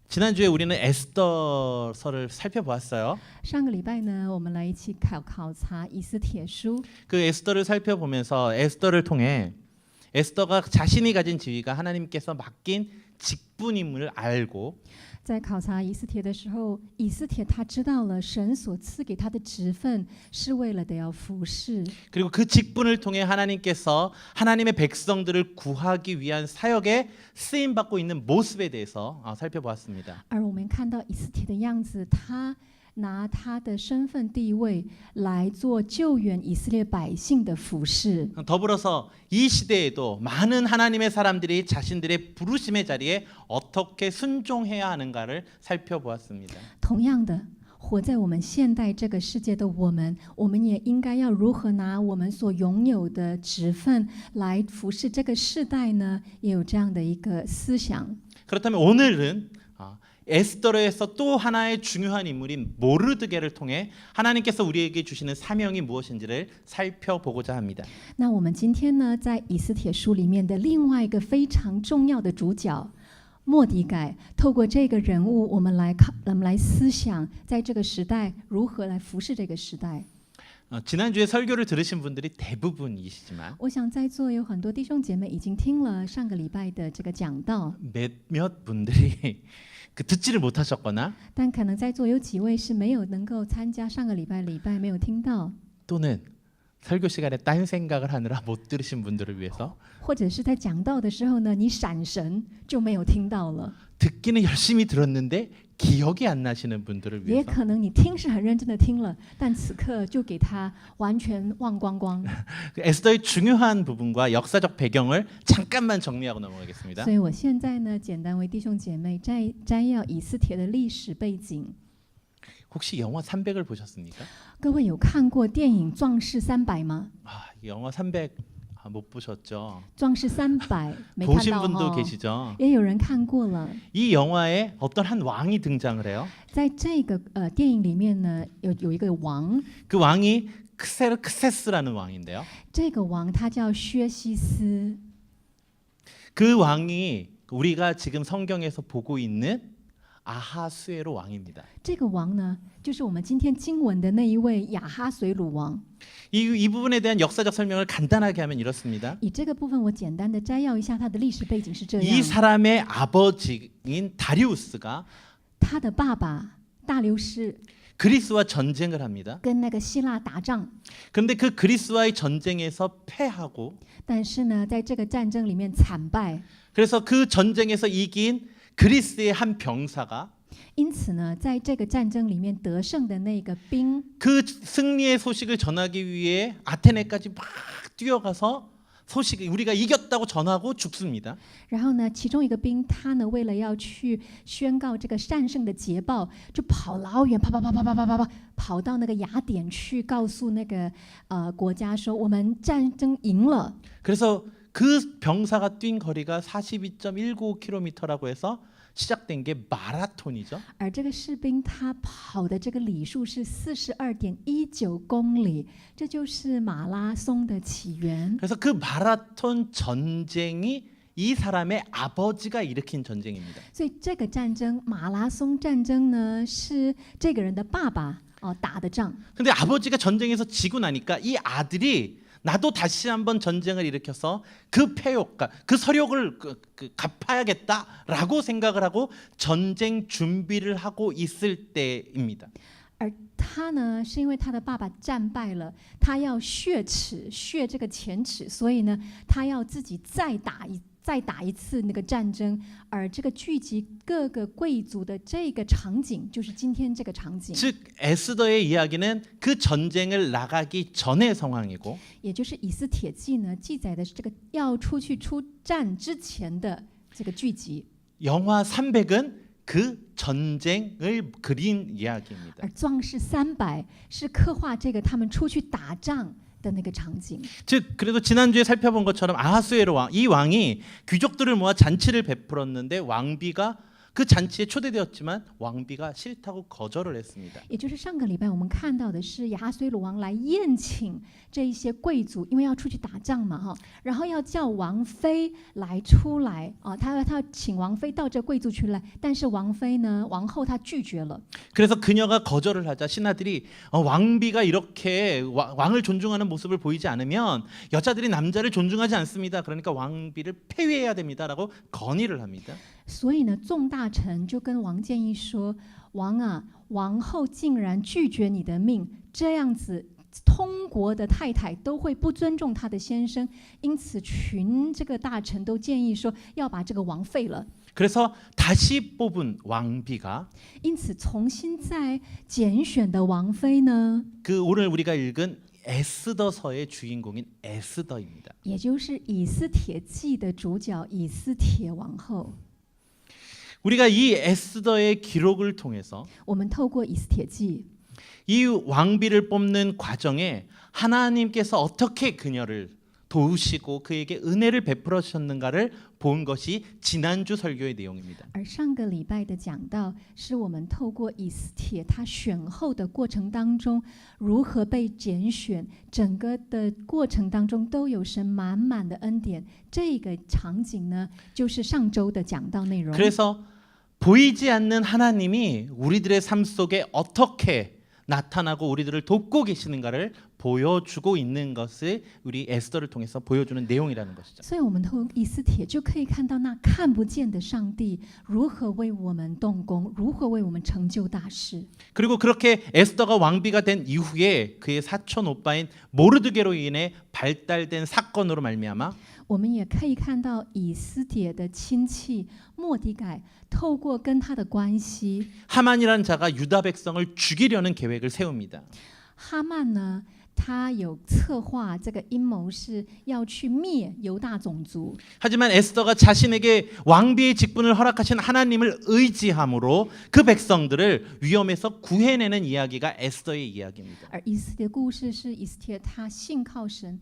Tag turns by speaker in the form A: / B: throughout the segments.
A: 지난주에 우리는 에스더서를 살펴보았어요.
B: 上个礼拜呢，我们来一起考察以斯帖书。
A: 그 에스더를 살펴보면서 에스더를 통해 에스더가 자신이 가진 지위가 하나님께서 맡긴 직분임을 알고
B: 在考察以斯帖的时候，以斯帖他知道了神所赐给他的职分是为了得要服侍，
A: 그리고 그 직분을 통해 하나님께서 하나님의 백성들을 구하기 위한 사역에 쓰임 받고 있는 모습에 대해서 살펴보았습니다.
B: 而我们看到以斯帖的样子，他拿他的身份地位来做救援以色列百姓的服侍。
A: 더불어서 이 시대에도 많은 하나님의 사람들이 자신들의 부르심의 자리에 어떻게 순종해야 하는가를 살펴보았습니다.
B: 同样的，活在我们现代这个世界的我们也应该要如何拿我们所拥有的职分来服侍这个世代呢？也有这样的一个思想。
A: 그렇다면 오늘은 에스더에서 또 하나의 중요한 인물인 모르드게를 통해 하나님께서 우리에게 주시는 사명이 무엇인지를 살펴보고자 합니다.
B: 那我们今天呢，在以斯帖书里面的另外一个非常重要的主角末底改，透过这个人物，我们来思想，在这个时代如何来服侍这个时代。
A: 지난주에 설교를 들으신 분들이 대부분이시지만
B: 我想在座有很多弟兄姐妹已经听了上个礼拜的这个讲道，
A: 몇몇 분들이 듣지를 못하셨거나
B: 但可能在座有几位是没有能够参加上个礼拜没有听到，
A: 또는 설교 시간에 딴 생각을 하느라 못 들으신 분들을 위해서
B: 或者是在讲道的时候呢，你闪神就没有听到了，
A: 듣기는 열심히 들었는데 기억이 안 나시는 분들을
B: 也
A: 위해서
B: 可能你听是很认真的听了，但此刻就给他完全忘光光。
A: 에스더의 중요한 부분과 역사적 배경을 잠깐만 정리하고 넘어가겠습니다.
B: 所以我现在呢，简单为弟兄姐妹摘要以斯帖的历史背景。
A: 혹시 영화 300을 보셨습니까?
B: 各位有看过电影《壮士300》吗？
A: 영화 300 못 보셨죠?
B: 壮士300没看
A: 보신
B: 到
A: 분도
B: 哈，
A: 계시죠?
B: 也有人看过了。
A: 이 영화에 어떤 한 왕이 등장을 해요.
B: 在这个电影里面呢，有一个王，
A: 그 왕이 크세스라는 왕인데요.
B: 这个王他叫薛西斯。
A: 그 왕이 우리가 지금 성경에서 보고 있는 아하수에로 왕입니다.
B: 这个王呢，就是我们今天经文的那一位亚哈随鲁王。
A: 이 부분에 대한 역사적 설명을 간단하게 하면 이렇습니다.
B: 以这个部分，我简单的摘要一下他的历史背景是这
A: 이
B: 样：
A: 사람의 아버지인 다리우스가
B: 他的爸爸大流士
A: 그리스와 전쟁을 합니다.
B: 跟那个希腊打仗，
A: 그런데 그 그리스와의 전쟁에서 패하고
B: 但是呢，在这个战争里面惨败。
A: 그래서 그 전쟁에서 이긴 그리스의 한 병사가
B: 因此呢，在这个战争里面得胜的那个兵，
A: 그 승리의 소식을 전하기 위해 아테네까지 막 뛰어가서 소식을 우리가 이겼다고 전하고 죽습니다.
B: 然后呢，其中一个兵，他呢为了要去宣告这个战胜的捷报，就跑老远，跑到那个雅典去，告诉那个国家说，我们战争赢了。
A: 그래서 그 병사가 뛴 거리가 42.195km라고 해서 시작된 게 마라톤이죠.
B: 而这个士兵他跑的这个里数是42.19公里，这就是马拉松的起源。
A: 그래서 그 마라톤 전쟁이 이 사람의 아버지가 일으킨 전쟁입니다.
B: 所以这个战争，马拉松战争呢，是这个人的爸爸打的仗。
A: 근데 아버지가 전쟁에서 지고 나니까 이 아들이 나도 다시 한번 전쟁을 일으켜서 그 패욕과 그 서력을 갚아야겠다라고 생각을 하고 전쟁 준비를 하고 있을 때입니다.
B: 而他呢，是因为他的爸爸战败了，他要血这个前耻，所以呢，他要自己再打一次那个战争。而这个聚集各个贵族的这个场景，就是今天这个场景。
A: 즉 에스더의 이야기는 그 전쟁을 나가기 전의 상황이고
B: 也就是以斯帖记呢记载的是这个要出去出战之前的这个剧集。
A: 영화 300은 그 전쟁을 그린 이야기입니다.
B: 而壮士300是刻画这个他们出去打仗的那个场景。
A: 즉 그래도 지난주에 살펴본 것처럼 아하수에로 왕, 이 왕이 귀족들을 모아 잔치를 베풀었는데 왕비가 그 잔치에 초대되었지만 왕비가 싫다고 거절을 했습니다.
B: 也就是上个礼拜我们看到的是亚哈随鲁王来宴请这一些贵族，因为要出去打仗嘛，哈，然后要叫王妃来出来啊，他要请王妃到这贵族群来，但是王妃呢，王后她拒绝了。
A: 그래서 그녀가 거절을 하자 신하들이 왕비가 이렇게 왕을 존중하는 모습을 보이지 않으면 여자들이 남자를 존중하지 않습니다. 그러니까 왕비를 폐위해야 됩니다라고 건의를 합니다.
B: 所以呢，众大臣就跟王建议说：“王啊，王后竟然拒绝你的命，这样子，通国的太太都会不尊重她的先生。因此，群这个大臣都建议说要把这个王废了。
A: 그래서 다시 뽑은 왕비가
B: 因此，重新再拣选的王妃呢，
A: 그 오늘 우리가 읽은 에스더서의 주인공인 에스더입니다.
B: 也就是以斯帖记的主角以斯帖王后。
A: 우리가 이 에스더의 기록을 통해서
B: 我们透过以斯帖记，
A: 이 왕비를 뽑는 과정에 하나님께서 어떻게 그녀를 도우시고 그에게 은혜를 베풀어 주셨는가를 본 것이 지난주 설교의 내용입니다.
B: 而上个礼拜的讲道是我们透过以斯帖他选后的过程当中，如何被拣选，整个的过程当中都有神满满的恩典。这个场景呢，就是上周的讲道内容。
A: 그래서 보이지 않는 하나님이 우리들의 삶 속에 어떻게 나타나고 우리들을 돕고 계시는가를 보여주고 있는 것을 우리 에스더를 통해서 보여주는 내용이라는 것이죠.
B: 所以，我们透过以斯帖就可以看到那看不见的上帝如何为我们动工，如何为我们成就大事。
A: 그리고 그렇게 에스더가 왕비가 된 이후에 그의 사촌 오빠인 모르드게로 인해 발달된 사건으로 말미암아
B: 我们也可以看到以斯帖的亲戚末底改透过跟他的关系，
A: 하만이라는 자가 유다 백성을 죽이려는 계획을 세웁니다.
B: 哈曼呢，他有策划这个阴谋是要去灭犹大种族。
A: 하지만 에스더가 자신에게 왕비의 직분을 허락하신 하나님을 의지함으로 그 백성들을 위험에서 구해내는 이야기가 에스더의 이야기입니다.
B: 而以斯帖的故事是以斯帖他信靠神，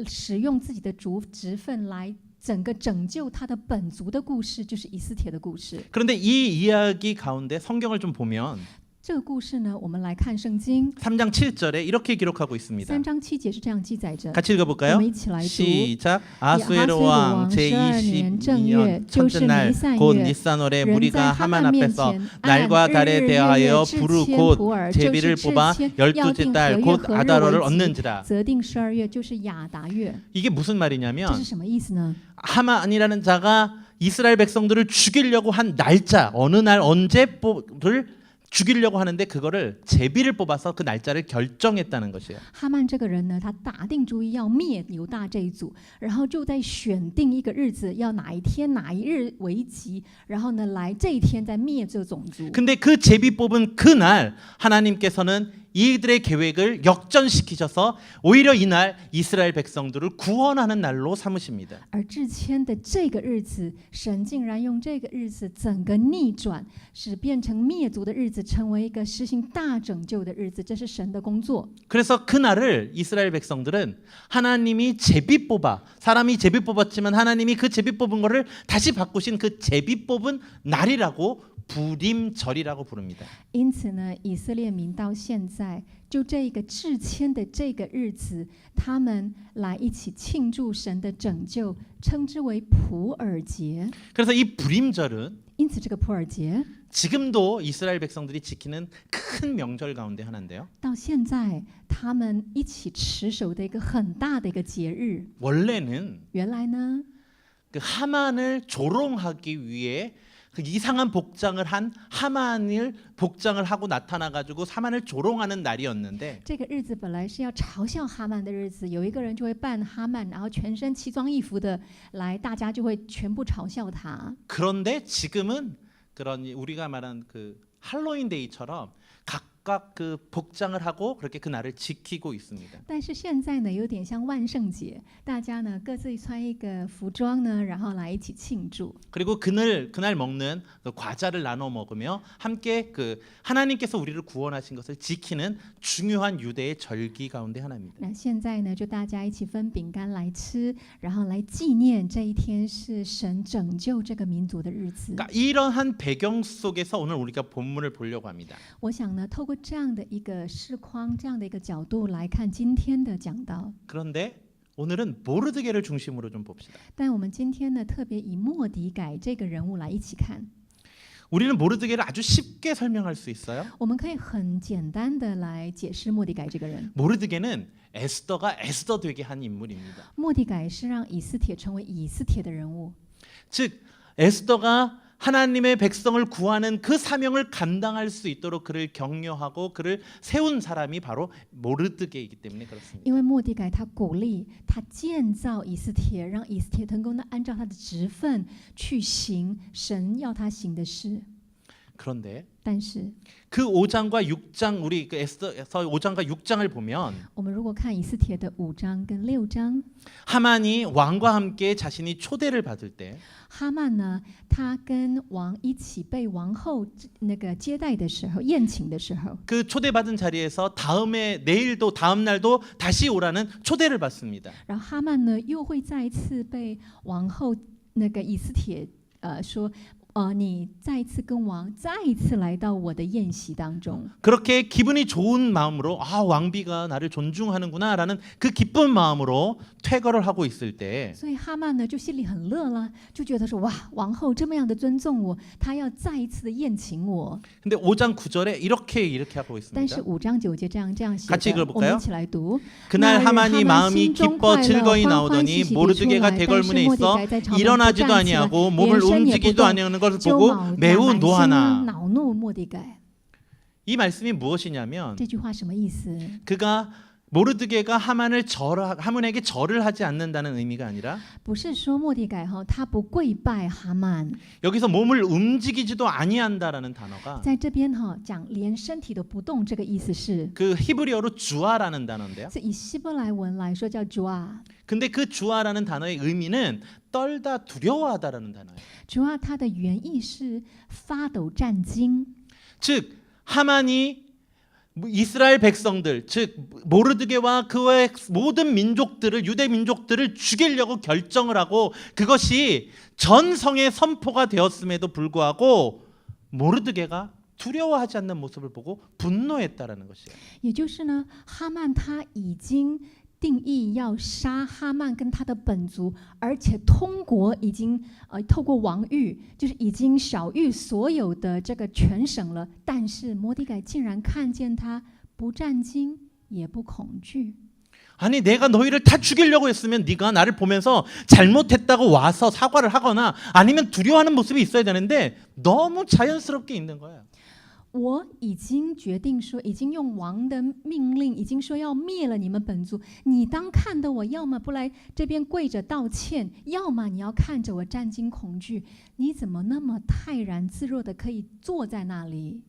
B: 使用自己的职分来整个拯救他的本族的故事，就是以斯帖的故事。
A: 그런데 이 이야기 가운데 성경을 좀 보면
B: 这个故事呢，我们来看圣经
A: 3장 7절에 이렇게 기록하고 있습니다.
B: 3章7节是这样记载着。
A: 같이
B: 我
A: 읽어볼까요?
B: 们一起来读。
A: 시작.
B: 亚哈随鲁
A: 아수에로
B: 王
A: 왕
B: 12年正月，
A: 제22년
B: 就是
A: 첫째
B: 尼散
A: 날 곧
B: 月，
A: 니산월에
B: 人
A: 무리가
B: 在哈
A: 하만
B: 曼面
A: 앞에서
B: 前
A: 날과
B: 按
A: 달에
B: 日日
A: 대하여
B: 月制
A: 부르
B: 签
A: 곧
B: 普尔，
A: 제비를
B: 就是制
A: 뽑아
B: 签，要
A: 12째
B: 定何
A: 달
B: 月
A: 곧
B: 何日
A: 아다로를
B: 为吉，
A: 얻는지라.
B: 择定12月，就是亚达月。
A: 이게 무슨
B: 这是
A: 말이냐면
B: 什么意思呢？
A: 하만이라는 자가 이스라엘 백성들을 죽이려고 한 날짜 어느 날 언제를 죽이려고 하는데 그거를 제비를 뽑아서 그 날짜를 결정했다는 것이에요.
B: 哈曼这个人呢，他打定主意要灭犹大这一族，然后就在选定一个日子，要哪一天哪一日为吉，然后呢，来这一天再灭这种族。
A: 근데 그 제비 뽑은 그날 하나님께서는 이들의 계획을 역전시키셔서 오히려 이날 이스라엘 백성들을 구원하는 날로 삼으십니다.
B: 而制签的这个日子，神竟然用这个日子整个逆转，使变成灭族的日子，成为一个实行大拯救的日子，这是神的工作。
A: 그래서 그날을 이스라엘 백성들은 하나님이 제비 뽑아 사람이 제비 뽑았지만 하나님이 그 제비 뽑은 거를 다시 바꾸신 그 제비 뽑은 날이라고 부림절이라고 부릅니다.
B: 因此呢，以色列民到现在就这个制签的这个日子，他们来一起庆祝神的拯救，称之为普尔节。
A: 그래서 이 부림절은
B: 因此，这个普尔节
A: 지금도 이스라엘 백성들이 지키는 큰 명절 가운데 하나인데요.
B: 到现在他们一起持守的一个很大的一个节日。
A: 원래는
B: 原来呢，
A: 그 하만을 조롱하기 위해 그 이상한 복장을 한 하만을 복장을 하고 나타나 가지고 하만을 조롱하는 날이었는데
B: 这个日子本来是要嘲笑哈曼的日子，有一个人就会扮哈曼，然后全身奇装异服的来，大家就会全部嘲笑他。
A: 그런데 지금은 그런 우리가 말한 그 할로윈 데이처럼 각 각각 그 복장을 하고 그렇게 그 날을 지키고 있습니다.
B: 但是现在呢，有点像万圣节，大家呢各自穿一个服装呢，然后来一起庆祝。
A: 그리고 그날 먹는 그 과자를 나눠 먹으며 함께 그 하나님께서 우리를 구원하신 것을 지키는 중요한 유대의 절기 가운데 하나입니다.
B: 那现在呢，就大家一起分饼干来吃，然后来纪念这一天是神拯救这个民族的日子。
A: 그러니까 이러한 배경 속에서 오늘 우리가 본문을 보려고 합니다.
B: 我想呢，透过这样的一个视框，这样的一个角度来看今天的讲道。
A: 그런데 오늘은 모르드게를 중심으로 좀 봅시다.
B: 但我们今天呢，特别以末底改这个人物来一起看。
A: 우리는 모르드게를 아주 쉽게 설명할 수 있어요.
B: 我们可以很简单的来解释末底改这个人。
A: 모르드게는 에스더가 에스더 되게 한 인물입니다.
B: 末底改是让以斯帖成为以斯帖的人物，
A: 즉 에스더가 하나님의 백성을 구하는 그 사명을 감당할 수 있도록 그를 격려하고 그를 세운 사람이 바로 모르드게이기 때문에 그렇습니다.
B: 因为末底改他鼓励他建造以斯帖，让以斯帖能够按照他的职分去行神要他行的事。
A: 그런데
B: 但是
A: 그 5장과 6장 우리 그 에스더에서 5장과 6장을 보면
B: 我们如果看以斯帖的5章跟6章，
A: 하만이 왕과 함께 자신이 초대를 받을 때
B: 哈曼呢，他跟王一起被王后那个接待的时候，宴请的时候，
A: 그 초대받은 자리에서 다음에 내일도 다음 날도 다시 오라는 초대를 받습니다.
B: 然后哈曼呢又会再一次被王后那个以斯帖说。你再一次跟王再一次来到我的宴席当中，
A: 그렇게 기분이 좋은 마음으로 아 왕비가 나를 존중하는구나라는 그 기쁜 마음으로 퇴거를 하고 있을 때
B: 所以哈曼呢就心里很乐了，就觉得说哇，王后这么样的尊重我，她要再一次的宴请我。
A: 근데 5장 9절에 이렇게 하고
B: 但是
A: 있습니다.
B: 5章9节这样写
A: 같이
B: 的，
A: 읽어볼까요?
B: 我们一起来读。
A: 그날
B: 那日
A: 하만이
B: 哈曼
A: 마음이
B: 心中
A: 기뻐
B: 快乐，
A: 즐거이
B: 欢欢
A: 나오더니
B: 喜喜地出
A: 모르드게가
B: 来，但
A: 대궐문에
B: 是末底
A: 있어
B: 改在朝门口
A: 일어나지도
B: 站起来，
A: 아니하고 몸을
B: 连身也不
A: 움직이지도
B: 动，
A: 아니하는 것을
B: 就
A: 보고
B: 满
A: 매우
B: 心
A: 노하나.
B: 恼怒末底改。
A: 이 말씀이 무엇이냐면
B: 这句话什么意思？
A: 그가 모르드게가 하만에게 절을 하지 않는다는 의미가 아니라
B: 不是说末底改他不跪拜哈曼，
A: 여기서 몸을 움직이지도 아니한다라는 단어가
B: 在这边讲连身体都不动，这个意思是，
A: 그 히브리어로 주아라는 단어인데요.
B: 是以希伯来文来说叫 주아。
A: 근데 그 주아라는 단어의 의미는 떨다 두려워하다라는 단어예요.
B: 주아它的原意是发抖战惊，
A: 즉 하만이 이스라엘 백성들 즉 모르드게와 그의 모든 민족들을 유대 민족들을 죽이려고 결정을 하고 그것이 전 성에 선포가 되었음에도 불구하고 모르드게가 두려워하지 않는 모습을 보고 분노했다라는 것이에요.
B: 也就是呢，哈曼他已经定义要杀哈曼跟他的本族，而且通国已经透过王狱，就是已经小狱所有的这个全省了。但是摩底改竟然看见他不战惊也不恐惧。
A: 아니 내가 너희를 다 죽이려고 했으면 네가 나를 보면서 잘못했다고 와서 사과를 하거나 아니면 두려워하는 모습이 있어야 되는데 너무 자연스럽게 있는 거예요.
B: 我已经决定说，已经用王的命令，已经说要灭了你们本族。你当看的我，要么不来这边跪着道歉，要么你要看着我战惊恐惧。你怎么那么泰然自若的可以坐在那里？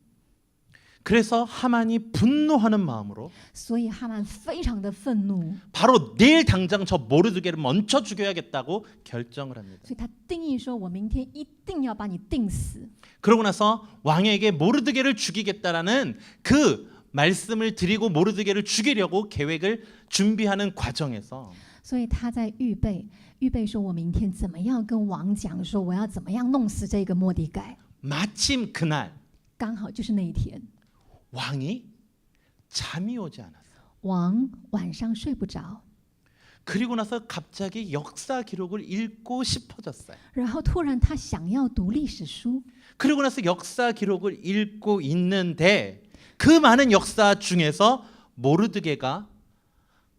A: 그래서 하만이 분노하는 마음으로
B: 所以哈曼非常的愤怒，
A: 바로 내일 당장 저 모르드게를 먼저 죽여야겠다고 결정을 합니다.
B: 所以他定义说：“我明天一定要把你定死。”
A: 그러고 나서 왕에게 모르드게를 죽이겠다라는 그 말씀을 드리고 모르드게를 죽이려고 계획을 준비하는 과정에서
B: 所以他在预备说：“我明天怎么样跟王讲，说我要怎么样弄死这个末底改。”
A: 마침 그날
B: 刚好就是那一天，
A: 왕이 잠이 오지 않았어요.
B: 王晚上睡不着，
A: 그리고 나서 갑자기 역사 기록을 읽고 싶어졌어요.
B: 然后突然他想要读历史书，
A: 그리고 나서 역사 기록을 읽고 있는데 그 많은 역사 중에서 모르드게가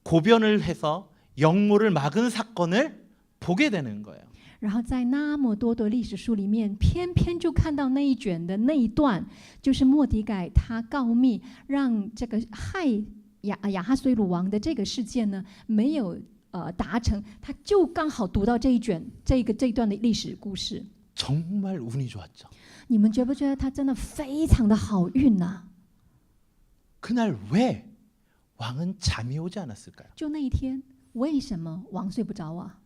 A: 고변을 해서 영모를 막은 사건을 보게 되는 거예요.
B: 然后在那么多的历史书里面，偏偏就看到那一卷的那一段，就是末底改他告密，让这个害亚哈随鲁王的这个事件呢没有达成，他就刚好读到这一卷这一段的历史故事。
A: 정말 운이 좋았죠.
B: 你们觉不觉得他真的非常的好运呐、
A: 그날 왜 왕은 잠이 오지 않았을까요?
B: 就那一天，为什么王睡不着啊？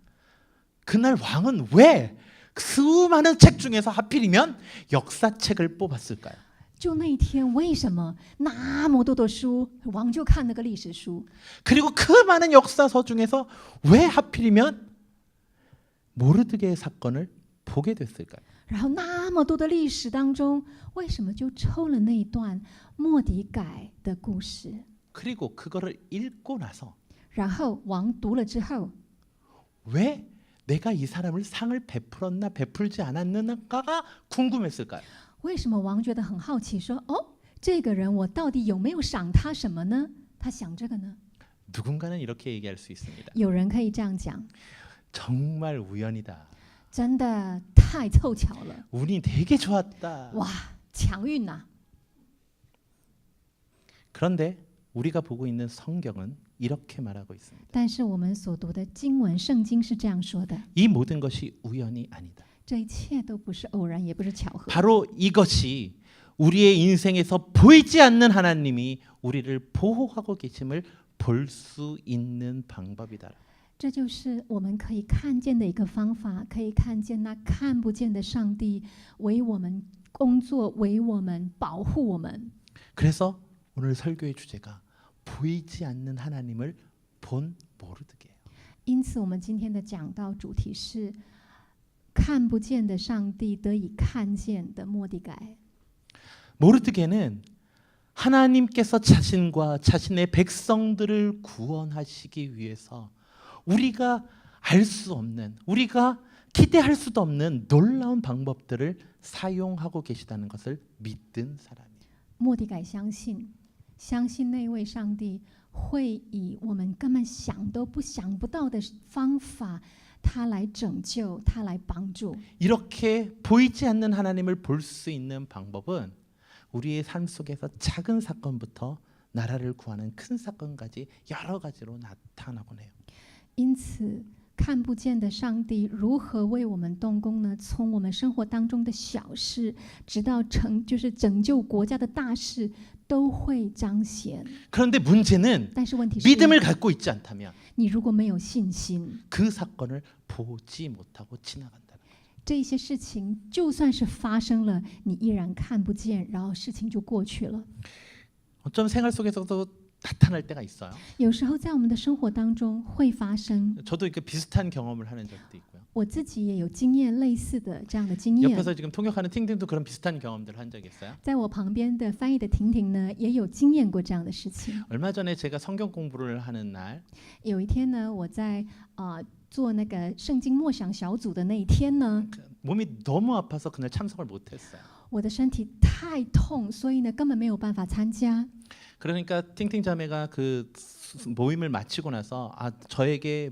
A: 그날 왕은 왜 수많은 책 중에서 하필이면 역사책을 뽑았을까요?
B: 就那一天，为什么那么多的书，王就看那个历史书？
A: 그리고 그 많은 역사서 중에서 왜 하필이면 모르드게의 사건을 보게 됐을까요?
B: 然后那么多的历史当中，为什么就抽了那一段末底改的故事？
A: 그리고 그거를 읽고 나서
B: 然后王读了之后，
A: 왜 내가 이 사람을 상을 베풀었나 베풀지 않았는가가 궁금했을까요?
B: 为什么王觉得很好奇说，哦，这个人我到底有没有赏他什么呢？他想这个呢？
A: 누군가는 이렇게 얘기할 수 있습니다.
B: 有人可以这样讲，
A: 정말 우연이다.
B: 真的太凑巧了，
A: 운이 되게 좋았다.
B: 哇，强运呐！
A: 그런데 우리가 보고 있는 성경은 이렇게 말하고 있습니다.
B: 但是我们所读的经文圣经是这样说的，
A: 이 모든 것이 우연이 아니다.
B: 这一切都不是偶然，也不是巧合。
A: 바로 이것이 우리의 인생에서 보이지 않는 하나님이 우리를 보호하고 계심을 볼 수 있는 방법이다.
B: 这就是我们可以看见的一个方法，可以看见那看不见的上帝为我们工作，为我们保护我们。
A: 그래서 오늘 설교의 주제가 보이지 않는 하나님을 본 모르드게예요.
B: 因此，我们今天的讲道主题是看不见的上帝得以看见的末底改。
A: 모르드게는 하나님께서 자신과 자신의 백성들을 구원하시기 위해서 우리가 알 수 없는, 우리가 기대할 수도 없는 놀라운 방법들을 사용하고 계시다는 것을 믿는 사람이에요.
B: 末底改相信那位上帝会以我们根本想都想不到的方法，他来拯救，他来帮助。
A: 이렇게 보이지 않는 하나님을 볼 수 있는 방법은 우리의 삶 속에서 작은 사건부터 나라를 구하는 큰 사건까지 여러 가지로 나타나곤 해요.
B: 因此，看不见的上帝如何为我们动工呢？从我们生活当中的小事，直到就是拯救国家的大事，都会彰显。
A: 그런데 문제는
B: 但是问题是，
A: 믿음을 갖고 있지 않다면
B: 你如果没有信心，
A: 그 사건을 보지 못하고 지나간다.
B: 这些事情就算是发生了，你依然看不见，然后事情就过去了。
A: 어쩜 생활 속에서도 나타날 때가 있어요.
B: 有时候在我们的生活当中会发生，
A: 저도 이렇게 비슷한 경험을 하는 적도 있고요.
B: 我自己也有经验类似的这样的经验。
A: 옆에서 지금 통역하는 팅팅도 그런 비슷한 경험들을 한 적이 있어요.
B: 在我旁边的翻译的婷婷呢，也有经验过这样的事情。
A: 얼마 전에 제가 성경 공부를 하는 날
B: 有一天呢，我在做那个圣经默想小组的那一天呢，
A: 몸이 너무 아파서 그날 참석을 못했어요.
B: 我的身体太痛，所以呢根本没有办法参加。
A: 그러니까 팅팅 자매가 그 모임을 마치고 나서 저에게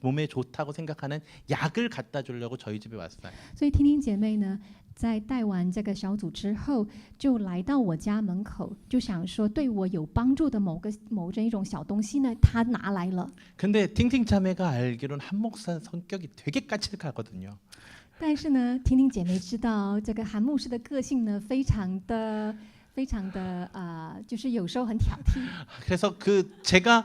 A: 몸에 좋다고 생각하는 약을 갖다 주려고 저희 집에 왔어요.
B: 所以婷婷姐妹呢，在带完这个小组之后，就来到我家门口，就想说对我有帮助的某一种小东西呢，她拿来了。
A: 근데 팅팅 자매가 알기로는 한 목사 성격이 되게 까칠하거든요.
B: 但是呢，婷婷姐妹知道这个韩牧师的个性呢，非常的就是有时候很挑剔。
A: 그래서 제가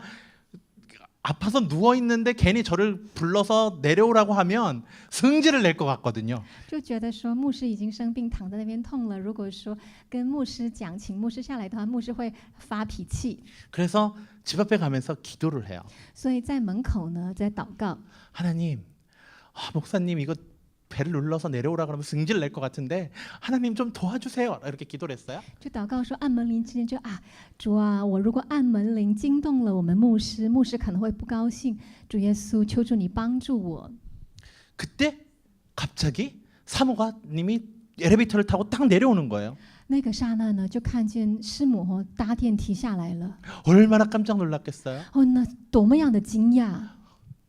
A: 아파서 누워 있는데 괜히 저를 불러서 내려오라고 하면 성질을 낼 것 같거든요.
B: 就觉得说牧师已经生病，躺在那边痛了。如果说跟牧师讲，请牧师下来的话，牧师会发脾气。
A: 그래서 집 앞에 가면서 기도를 해요.
B: 所以在门口呢，在祷告。
A: 하나님, 목사님 이거 배를 눌러서 내려오라 그러면 승질 낼 것 같은데 하나님 좀 도와주세요. 이렇게 기도를 했어요.
B: 就祷告说，按门铃之间主啊，我如果按门铃惊动了我们牧师，牧师可能会不高兴。主耶稣，求主你帮助我。
A: 그때 갑자기 사모가님이 엘리베이터를 타고 딱 내려오는 거예요.
B: 那个刹那呢，就看见师母搭电梯下来了。
A: 얼마나 깜짝 놀랐겠어요.
B: 那多么样的惊讶！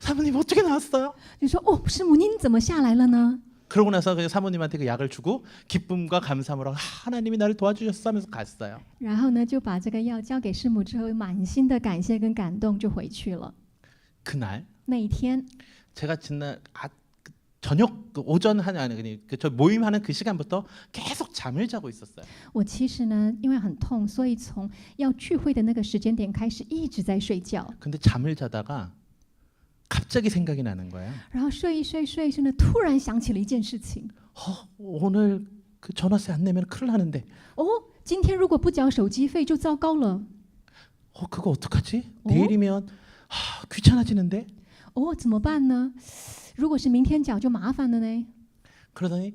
A: 사모님 어떻게 나왔어요?
B: 就说师母您怎么下来了呢？
A: 그러고 나서 그냥 사모님한테 그 약을 주고 기쁨과 감사함으로 하나님이 나를 도와주셨어 하면서 갔어요.
B: 然后呢，就把这个药交给师母之后，满心的感谢跟感动就回去了。
A: 그날
B: 那一天，
A: 제가 지난 저녁 오전 저 모임하는 그 시간부터 계속 잠을 자고 있었어요.
B: 我其实呢，因为很痛，所以从要聚会的那个时间点开始一直在睡觉。
A: 근데 잠을 자다가 갑자기 생각이 나는 거예요.
B: 然后睡一睡呢，突然想起了一件事情。
A: 오늘 그 전화세 안 내면 큰일 나는데.
B: 哦，今天如果不缴手机费就糟糕了。
A: 그거 어떡하지? 내일이면 귀찮아지는데.
B: 哦，怎么办呢？如果是明天缴就麻烦了呢。
A: 그러더니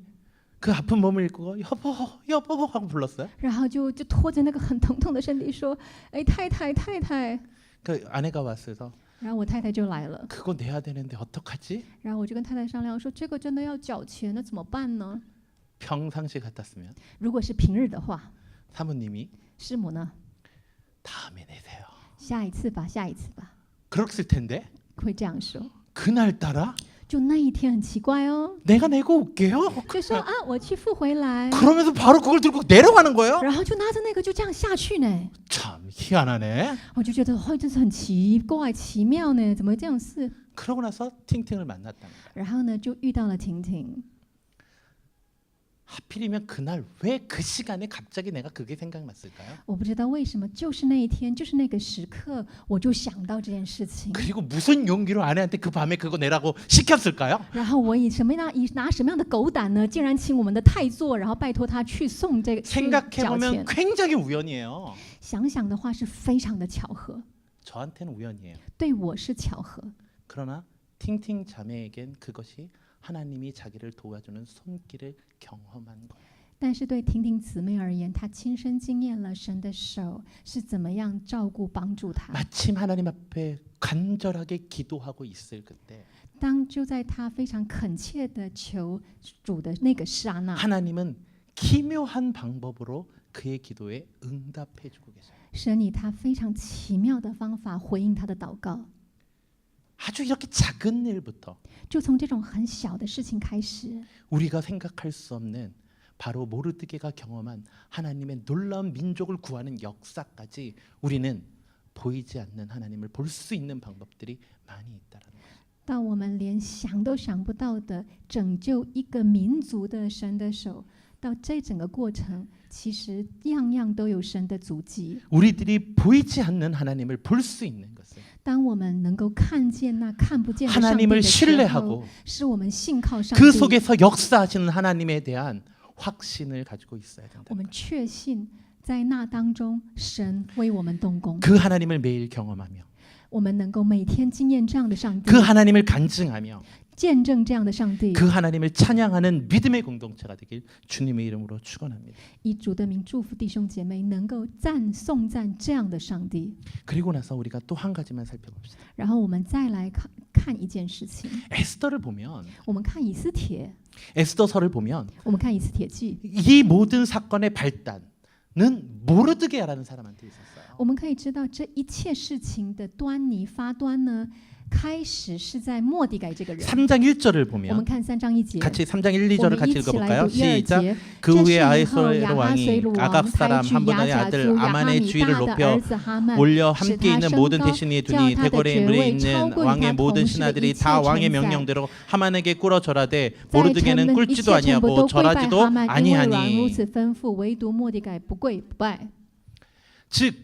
A: 그 아픈 몸을 일구고 여보 하고 불렀어요.
B: 然后就拖着那个很疼痛的身体说：“哎，太太。”
A: 그 아내가 왔어서
B: 然后我太太就来了，
A: 그거 내야 되는데 어떡하지?
B: 然后我就跟太太商量说：“这个真的要缴钱，那怎么办呢？
A: 평상시 같았으면
B: 如果是平日的话，
A: 사모님이
B: 师母呢，
A: 다음에 내세요.
B: 下一次吧，下一次吧，
A: 그랬을 텐데
B: 会这样说。
A: 그날따라
B: 就那一天很奇怪哦，
A: 내가 내고 올게요.
B: 就说啊，我去付回来，
A: 그러면서 바로 그걸 들고 내려가는 거예요.
B: 然后就拿着那个就这样下去呢。
A: 참 희한하네.
B: 我就觉得，哦，真是很奇怪、奇妙呢，怎么会这样事？
A: 그러고 나서 팅팅을 만났다는 거예요.
B: 然后呢，就遇到了婷婷。
A: 하필이면 그날 왜 그 시간에 갑자기 내가 그게 생각났을까요?
B: 我不知道为什么，就是那一天，就是那个时刻，我就想到这件事情。
A: 그리고 무슨 용기로 아내한테 그 밤에 그거 내라고 시켰을까요?
B: 然后我以拿什么样的狗胆呢？竟然请我们的太座，然后拜托他去送这个去缴
A: 생각해보면
B: 钱。
A: 굉장히 우연이에요.
B: 想想的话是非常的巧合，
A: 저한테는 우연이에요.
B: 对我是巧合，
A: 그러나 팅팅 자매에겐 그것이 하나님이 자기를 도와주는 손길을 경험한 거예요.
B: 但是对婷婷姊妹而言，她亲身经验了神的手是怎么样照顾帮助她。
A: 마침 하나님 앞에 간절하게 기도하고 있을 그때
B: 当就在她非常恳切的求主的那个刹那，
A: 하나님은 기묘한 방법으로 그의 기도에 응답해주고 계세요.
B: 神以他非常奇妙的方法回应她的祷告。
A: 아주 이렇게 작은 일부터
B: 就从这种很小的事情开始，
A: 우리가 생각할 수 없는 바로 모르드게가 경험한 하나님의 놀라운 민족을 구하는 역사까지 우리는 보이지 않는 하나님을 볼 수 있는 방법들이 많이 있다라는 거예요.
B: 到我们连想都想不到的拯救一个民族的神的手，到这整个过程，其实样样都有神的足迹。
A: 우리들이 보이지 않는 하나님을 볼 수 있는 것은
B: 当我们能够看见那看不见的上帝
A: 하나님을
B: 的时候，
A: 신뢰하고
B: 是我们信靠上
A: 그
B: 帝，
A: 속에서 역사하시는 하나님에 대한 확신을 가지고 있어야 된다.
B: 我们确信在那当中，神为我们动工，
A: 그 하나님을 매일 경험하며
B: 我们能够每天经验这样的上帝，
A: 그 하나님을 간증하며
B: 见证这样的上帝，
A: 그 하나님을 찬양하는 믿음의 공동체가 되길 주님의 이름으로 축원합니다.
B: 以主的名祝福弟兄姐妹能够颂赞这样的上帝。
A: 그리고 나서 우리가 또 한 가지만 살펴봅시다.
B: 然后我们再来看一件事情，
A: 에스더를 보면
B: 我们看以斯帖，
A: 에스더서를 보면
B: 我们看以斯帖记，
A: 이 모든 사건의 발단은 모르드게라는 사람한테 있었어요.
B: 我们可以知道这一切事情的端倪发端呢，开始是在末底改这个人。
A: 3장 1절을
B: 我们
A: 보면
B: 看3章1节，
A: 같이 3장 1,
B: 我
A: 2절을
B: 们
A: 같이
B: 一起来
A: 읽어볼까요?
B: 读1、2
A: 시작.
B: 节。
A: 그
B: 这
A: 후에
B: 是以后
A: 아하스웨로
B: 亚哈
A: 왕이
B: 随鲁王
A: 아각
B: 抬
A: 사람
B: 举
A: 한분의
B: 亚甲
A: 아들
B: 族亚哈
A: 아만의
B: 米
A: 주의를
B: 大的
A: 높여
B: 儿子哈曼，
A: 올려
B: 使
A: 함께
B: 他
A: 있는
B: 升
A: 모든
B: 高，
A: 대신에
B: 叫
A: 두니
B: 他的
A: 대궐의
B: 爵
A: 물에
B: 位超
A: 있는
B: 过于
A: 왕의
B: 他
A: 모든
B: 同事的一
A: 신하들이
B: 切
A: 다 왕의
B: 臣宰。
A: 명령대로 하만에게 꿇어 절하되
B: 在臣
A: 모르드게는
B: 们一
A: 꿇지도
B: 切臣仆
A: 아니하고
B: 都跪拜哈
A: 절하지도
B: 曼，因为王如
A: 아니하니.
B: 此吩咐，唯独末底改不跪不拜。
A: 즉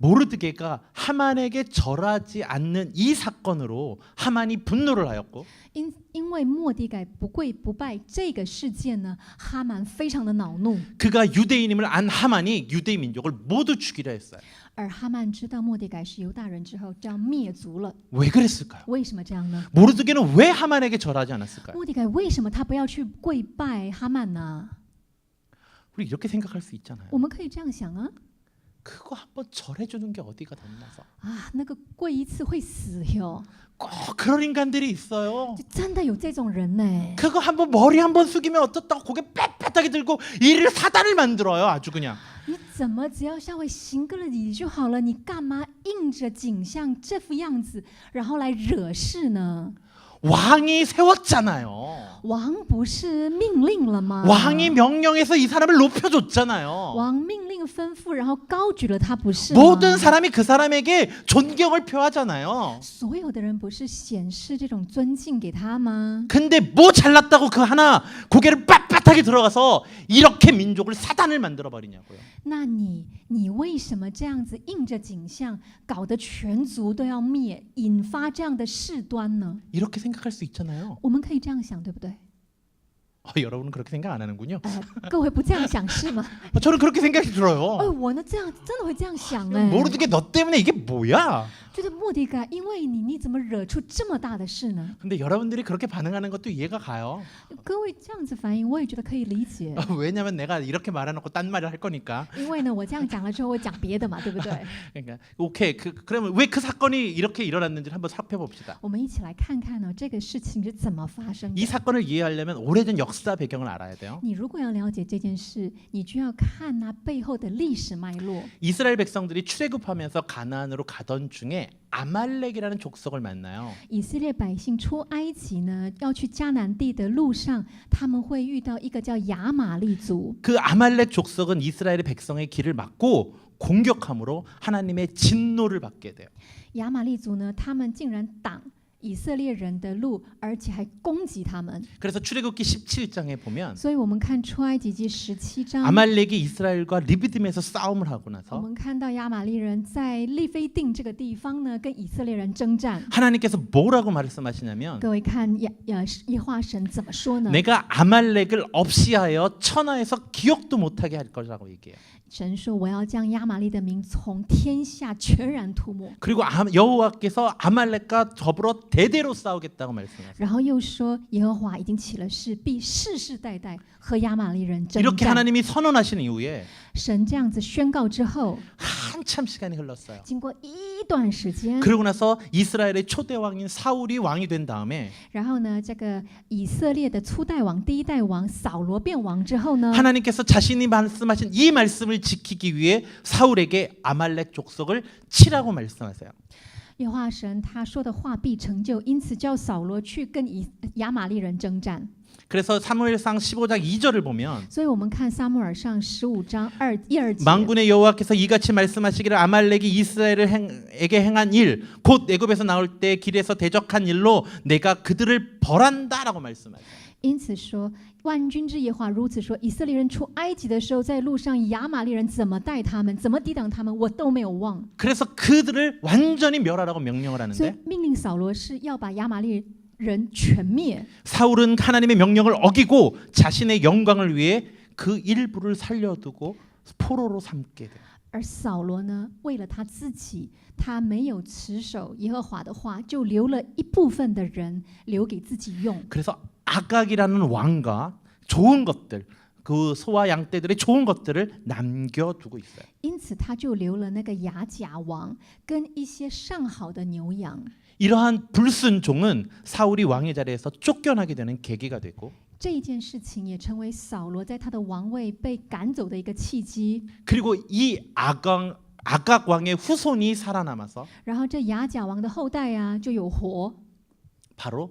A: 모르드게가 하만에게 절하지 않는 이 사건으로 하만이 분노를 하였고
B: 因为末底改不跪不拜这个事件呢，哈曼非常的恼怒，
A: 그가 유대인임을 안 하만이 유대 민족을 모두 죽이려 했어요.
B: 而哈曼知道末底改是犹大人之后，就要灭族了。
A: 왜 그랬을까요?
B: 为什么这样呢？
A: 모르드게는 왜 하만에게 절하지 않았을까요?
B: 末底改为什么他不要去跪拜哈曼呢？
A: 우리 이렇게 생각할 수 있잖아요.
B: 我们可以这样想啊，
A: 그거 한번 절해주는 게 어디가 덧나서
B: 啊，那个跪一次会死哟，
A: 꼭 그런 인간들이 있어요.
B: 就真的有这种人呢。
A: 그거 한번 머리 한번 숙이면 어떻다고 고개 빳빳하게 들고 일을 사단을 만들어요. 아주 그냥.
B: 你怎么只要稍微行个礼就好了？你干嘛硬着颈像这副样子，然后来惹事呢？
A: 왕이 세웠잖아요.
B: 王不是命令了吗？
A: 왕이 명령해서 이 사람을 높여줬잖아요.
B: 王命令吩咐，然后高举了他，不是吗？
A: 모든 사람이 그 사람에게 존경을 표하잖아요.
B: 所有的人不是显示这种尊敬给他吗？
A: 근데 뭐 잘났다고 그 하나 고개를 빳빳하게 들어가서 이렇게 민족을 사단을 만들어 버리냐고요.
B: 那你为什么这样子应着景象，搞得全族都要灭，引发这样的事端呢？
A: 이렇게 생각할 수 있잖아요.
B: 我们可以这样想，对不对？
A: 여러분은 그렇게 생각 안 하는군요.
B: 各位不这样想是吗？
A: 저는 그렇게 생각이 들어요.
B: 我呢这样真的会这样想哎，
A: 모르게 너 때문에 이게 뭐야?
B: 觉得莫迪改因为你怎么惹出这么大的事呢？
A: 근데 여러분들이 그렇게 반응하는 것도 이해가 가요.
B: 各位这样子反应，我也觉得可以理解，
A: 왜냐면 내가 이렇게 말해놓고 딴 말을 할 거니까.
B: 因为呢我这样讲了之后，我讲别的嘛，对不对？
A: 그러니까 오케이. 그러면 왜 그 사건이 이렇게 일어났는지를 한번 살펴봅시다.
B: 我们一起来看看呢，这个事情是怎么发生
A: 이
B: 的。
A: 사건을 이해하려면 오래전 역사 배경을 알아야 돼요.
B: 你如果要了解这件事，你就要看那背后的历史脉络。
A: 이스라엘 백성들이 출애굽하면서 가나안으로 가던 중에 아말렉이라는 족속을 만나요.
B: 以色列百姓出埃及呢，要去迦南地的路上，他们会遇到一个叫亚玛利族。
A: 그 아말렉 족속은 이스라엘의 백성의 길을 막고 공격함으로 하나님의 진노를 받게 돼요.
B: 亚玛利族呢，他们竟然挡以色列人的路，而且还攻击他们。
A: 그래서 출애굽기 17장에 보면
B: 所以我们看出埃及记17章，
A: 아말렉이 이스라엘과 리비딤에서 싸움을 하고
B: 我
A: 나서
B: 们看到亚玛利人在利非定这个地方呢，跟以色列人征战。
A: 하나님께서 뭐라고 말씀하시냐면
B: 各位看耶和华神怎么说呢？
A: 내가 아말렉을 없이하여 천하에서 기억도 못하게 할 거라고 얘기해요.
B: 神说：“我要将亚玛利的名从天下全然涂抹。”
A: 그리고 여호와께서 아말렉과 더불어 대대로 싸우겠다고 말씀하세요.
B: 然后又说：“耶和华已经起了誓，必世世代代和亚玛利人征
A: 이렇게
B: 战。
A: 하나님이 선언하신 이후에
B: 神这样子宣告之后，
A: 한참 시간이 흘렀어요.
B: 经过一段时间，
A: 그러고 나서 이스라엘의 초대 왕인 사울이 왕이 된 다음에
B: 然后呢，这个以色列的初代王、第一代王扫罗变王之后呢，
A: 하나님께서 자신이 말씀하신 이 말씀을 지키기 위해 사울에게 아말렉 족속을 치라고 말씀하세요.
B: 耶和华神他说的话必成就，因此叫扫罗去跟亚玛利人征战。
A: 그래서 사무엘상 15장 2절을 보면
B: 所以我们看撒母耳上15章1、2节。
A: 만군의 여호와께서 이같이 말씀하시기를 아말렉이 이스라엘에게 행한 일, 곧 애굽에서 나올 때 길에서 대적한 일로 내가 그들을 벌한다라고 말씀하세요.
B: 因此说，万军之耶和华如此说：以色列人出埃及的时候，在路上亚玛利人怎么待他们，怎么抵挡他们，我都没有忘。
A: 그래서 그들을 완전히 멸하라고 명령을
B: 所以
A: 하는데
B: 命令扫罗是要把亚玛利人全灭。
A: 사울은 하나님의 명령을 어기고 자신의 영광을 위해 그 일부를 살려두고 포로로 삼게 돼요.
B: 而扫罗呢，为了他自己，他没有持守耶和华的话，就留了一部分的人留给自己用。
A: 그래서 아각이라는 왕과 좋은 것들, 그 소와 양떼들의 좋은 것들을 남겨두고 있어요.
B: 因此，他就留了那个亚甲王跟一些上好的牛羊。
A: 이러한 불순종은 사울이 왕의 자리에서 쫓겨나게 되는 계기가 되고
B: 这一件事情也成为扫罗在他的王位被赶走的一个契机。
A: 그리고 이 아각 왕의 후손이 살아남아서
B: 然后这亚甲王的后代啊，就有活，
A: 바로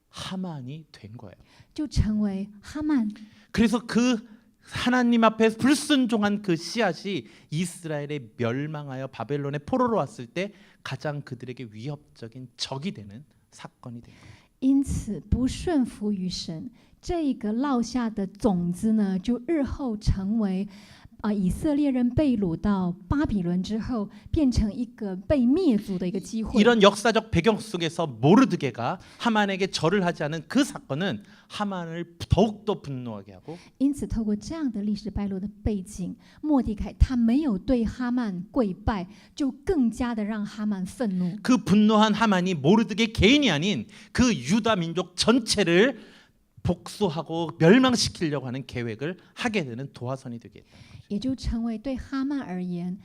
A: 하만이 된 거예요.
B: 就成为哈曼。
A: 그래서 그 하나님 앞에 불순종한 그 씨앗이 이스라엘에 멸망하여 바벨론에 포로로 왔을 때 가장 그들에게 위협적인 적이 되는 사건이 된 거예요.
B: 因此，不顺服于神，这个落下的种子呢，就日后成为以色列人被掳到巴比伦之后，变成一个被灭族的一个机会。
A: 이런 역사적 배경 속에서 모르드게가 하만에게 절을 하지 않은 그 사건은 하만을 더욱더 분노하게 하고
B: 因此，透过这样的历史败落的背景，末底改他没有对哈曼跪拜，就更加的让哈曼愤怒。
A: 그 분노한 하만이 모르드게 개인이 아닌 그 유다 민족 전체를 복수하고 멸망시키려고 하는 계획을 하게 되는 도화선이 되게 됐다.
B: 也就成为对哈曼而言，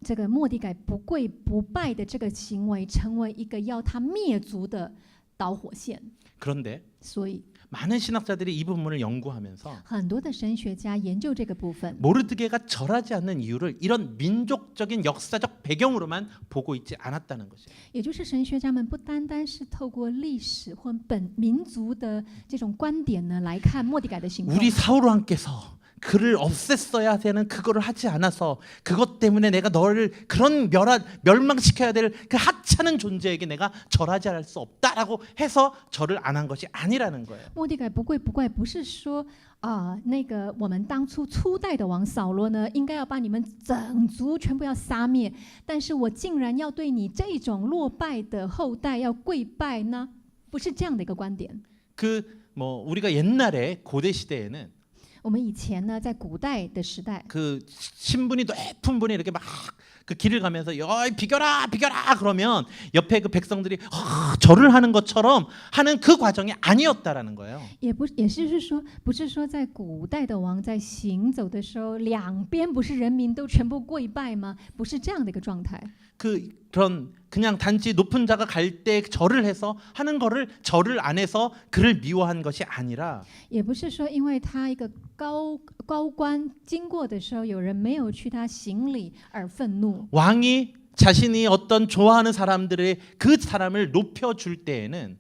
B: 这个末底改不跪不拜的这个行为，成为一个要他灭族的导火线。
A: 그런데
B: 所以，
A: 많은 신학자들이 이 부분을 연구하면서
B: 很多的神学家研究这个部分，
A: 모르드게가 절하지 않는 이유를 이런 민족적인 역사적 배경으로만 보고 있지 않았다는 것이에요.
B: 也就是神学家们不单单是透过历史或本民族的这种观点呢来看末底改的行动。
A: 우리 사울왕께서 그를 없앴어야 되는 그거를 하지 않아서 그것 때문에 내가 너를 그런 멸망시켜야 될 그 하찮은 존재에게 내가 절하지 않을 수 없다라고 해서 절을 안 한 것이 아니라는 거예요.
B: 末底改不跪不怪，不是说那个我们当初初代的王扫罗呢，应该要把你们整族全部要杀灭，但是我竟然要对你这种落败的后代要跪拜呢？不是这样的一个观点。
A: 우리가 옛날에 고대 시대에는
B: 我们以前呢，在古代的时代，
A: 그 신분이 높은 분이 이렇게 막 그 길을 가면서 비켜라 비켜라 그러면 옆에 그 백성들이 절을 하는 것처럼 하는 그 과정이 아니었다라는 거예요.
B: 也是说，不是说在古代的王在行走的时候，两边不是人民都全部跪拜吗？不是这样的一个状态。
A: 그런 그냥 단지 높은 자가 갈 때 절을 해서 하는 거를 절을 안 해서 그를 미워한 것이 아니라
B: 也不是说因为他一个高官经过的时候，有人没有去他行礼而愤怒。
A: 왕이 자신이 어떤 좋아하는 사람들의 그 사람을 높여줄 때에는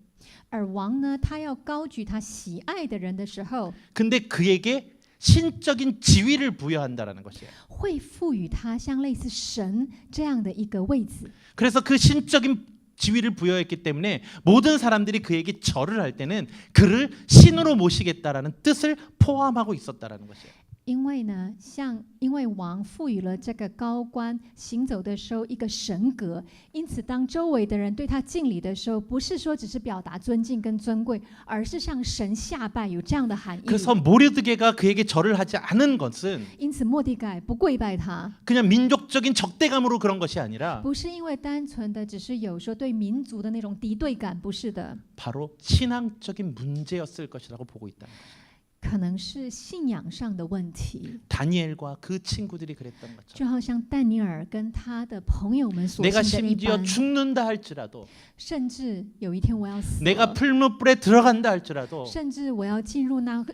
B: 而王呢，他要高举他喜爱的人的时候，
A: 근데 그에게 신적인 지위를 부여한다라는 것이에요.
B: 会赋予他像类似神这样的一个位置。
A: 그래서 그 신적인 지위를 부여했기 때문에 모든 사람들이 그에게 절을 할 때는 그를 신으로 모시겠다라는 뜻을 포함하고 있었다라는 것이에요.
B: 因为呢，因为王赋予了这个高官行走的时候一个神格，因此当周围的人对他敬礼的时候，不是说只是表达尊敬跟尊贵，而是向神下拜，有这样的含义。
A: 그래서 모르드게가 그에게 절을 하지 않은 것은
B: 因此末底改不跪拜他，
A: 그냥 민족적인 적대감으로 그런 것이 아니라
B: 不是因为单纯的只是有说对民族的那种敌对感，不是的，
A: 바로 신앙적인 문제였을 것이라고 보고 있다.
B: 可能是信仰上的问题。
A: 다니엘과 그 친구들이 그랬던 것처럼
B: 就好像但尼尔跟他的朋友们所
A: 내가
B: 信的一
A: 심지어
B: 般，
A: 죽는다 할지라도
B: 甚至有一天我要死
A: 내가
B: 了，
A: 풀무불에 들어간다 할지라도
B: 甚至我要进入那火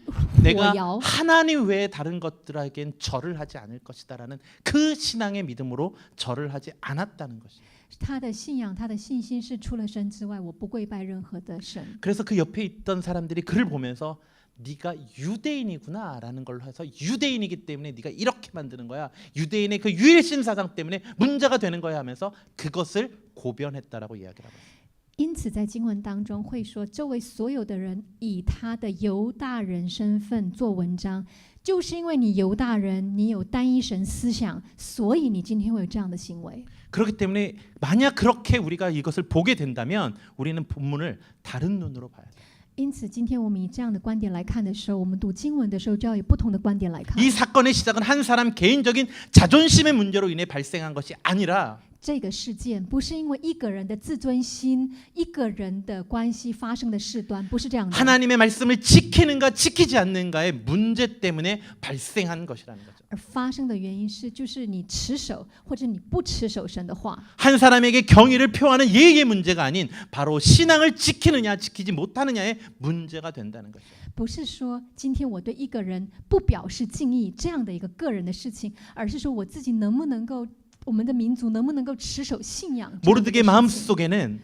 A: 내가
B: 窑，
A: 하나님 외에 다른 것들에겐 절을 하지 않을 것이다라는 그 신앙의 믿음으로 절을 하지 않았다는 것이에요.
B: 他的信仰、他的信心是除了神之外，我不跪拜任何的神。
A: 그래서 그 옆에 있던 사람들이 그를 보면서 네가 유대인이구나라는 걸로 해서 유대인이기 때문에 네가 이렇게 만드는 거야. 유대인의 그 유일신 사상 때문에 문제가 되는 거야 하면서 그것을 고변했다라고 이야기를 하고 있어요.
B: 因此，在经文当中会说，周围所有的人以他的犹大人身份做文章，就是因为你犹大人，你有单一神思想，所以你今天会有这样的行为。
A: 그렇기 때문에 만약 그렇게 우리가 이것을 보게 된다면 우리는 본문을 다른 눈으로 봐야 돼요.
B: 因此，今天我们以这样的观点来看的时候，我们读经文的时候就要有不同的观点来看。
A: 이 사건의 시작은 한 사람 개인적인 자존심의 문제로 인해 발생한 것이 아니라
B: 这个事件不是因为一个人的自尊心、一个人的关系发生的事端，不是这样的。
A: 하나님의 말씀을 지키는가 지키지 않는가의 문제 때문에 발생한 것이라는 거죠.
B: 而发生的原因是，就是你持守或者你不持守神的话。
A: 한 사람에게 경의를 표하는 예의의 문제가 아닌 바로 신앙을 지키느냐 지키지 못하느냐의 문제가 된다는 거죠.
B: 不是说今天我对一个人不表示敬意这样的一个个人的事情，而是说我自己能不能够，我们的民族能不能够持守信仰。
A: 모르드게 마음속에는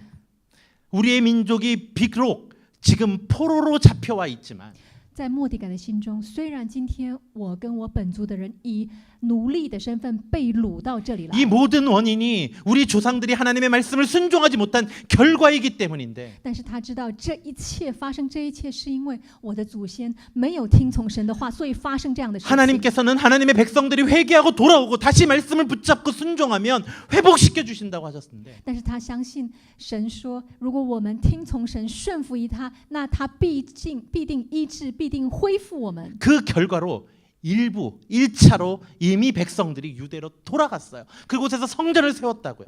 A: 우리의 민족이 비록 지금 포로로 잡혀와 있지만
B: 在末底改的心中，虽然今天我跟我本族的人以奴隶的身份被掳到这里来，
A: 이 모든 원인이 우리 조상들이 하나님의 말씀을 순종하지 못한 결과이기 때문인데
B: 但是他知道这一切发生，这一切是因为我的祖先没有听从神的话，所以发生这样的事情。
A: 하나님께서는 하나님의 백성들이 회개하고 돌아오고 다시 말씀을 붙잡고 순종하면 회복시켜 주신다고 하셨는데
B: 但是他相信神说，如果我们听从神，顺服于他，那他必定医治，必定恢复我们。
A: 그 결과로 일부 1차로 이미 백성들이 유대로 돌아갔어요. 그곳에서 성전을 세웠다고요.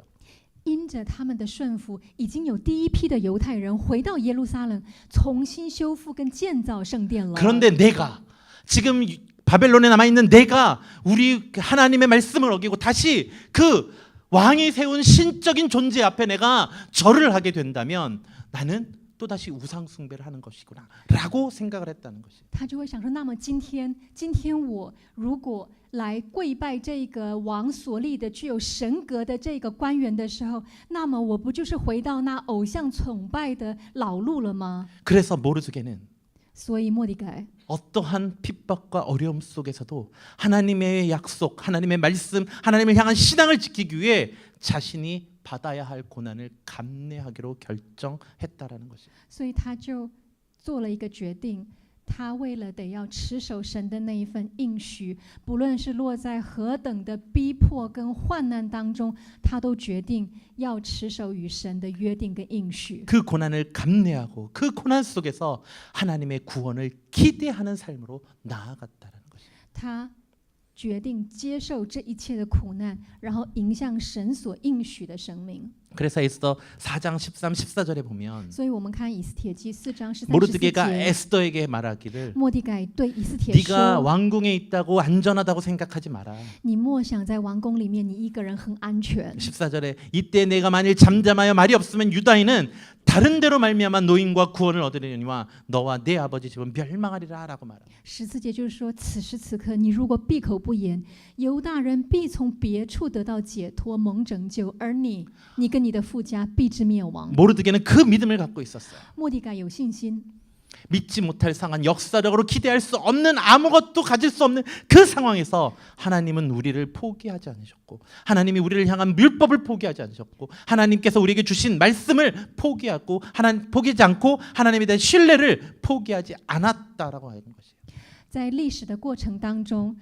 B: 因着他们的顺服，已经有第一批的犹太人回到耶路撒冷，重新修复跟建造圣殿了。
A: 그런데 내가 지금 바벨론에 남아 있는 내가 우리 하나님의 말씀을 어기고 다시 그 왕이 세운 신적인 존재 앞에 내가 절을 하게 된다면 나는 또 다시 우상 숭배를 하는 것이구나라고 생각을 했다는 것이.
B: 他就会想说，那么今天我如果来跪拜这个王所立的具有神格的这个官员的时候，那么我不就是回到那偶像崇拜的老路了吗？
A: 그래서 모르드게는
B: 所以末底改
A: 어떠한 핍박과 어려움 속에서도 하나님의 약속, 하나님의 말씀, 하나님을 향한 신앙을 지키기 위해 자신이 받아야 할 고난을 감내하기로 결정했다라는 것이에요.
B: 所以他就做了一个决定，他为了得要持守神的那一份应许，不论是落在何等的逼迫跟患难当中，他都决定要持守与神的约定跟应许。
A: 그 고난을 감내하고 그 고난 속에서 하나님의 구원을 기대하는 삶으로 나아갔다는 것이에요.
B: 他决定接受这一切的苦难，然后迎向神所应许的生命。
A: 그래서 에스더 4장 13, 14절에 보면
B: 所以我们看以斯帖记4章13、14
A: 모르드게가
B: 节，
A: 에스더에게 말하기를
B: 末底改对以斯帖
A: 네가
B: 说
A: 왕궁에 있다고 안전하다고 생각하지 마라. ：“
B: 你莫想在王宫里面，你一个人很安全。
A: 14절에 이때 내가 만일 잠잠하여 말이 없으면 유다인은 다른 데로 말미암아 노임과 구원을 얻으려니와 너와 내 아버지 집은 멸망하리라라고 말합니다.
B: 14节就是说，此时此刻，你如果闭口不言，犹大人必从别处得到解脱，蒙拯救，而你跟你的父家必至灭亡。
A: 모르드게는 그 믿음을 갖고 있었어요.
B: 末底改有信心，
A: 믿지 못할 상황, 역사적으로 기대할 수 없는 아무것도 가질 수 없는 그 상황에서 하나님은 우리를 포기하지 않으셨고 하나님이 우리를 향한 율법을 포기하지 않으셨고 하나님께서 우리에게 주신 말씀을 포기하지 않고 하나님에 대한 신뢰를 포기하지 않았다라고 하는 것이에요.
B: 在历史的过程当中，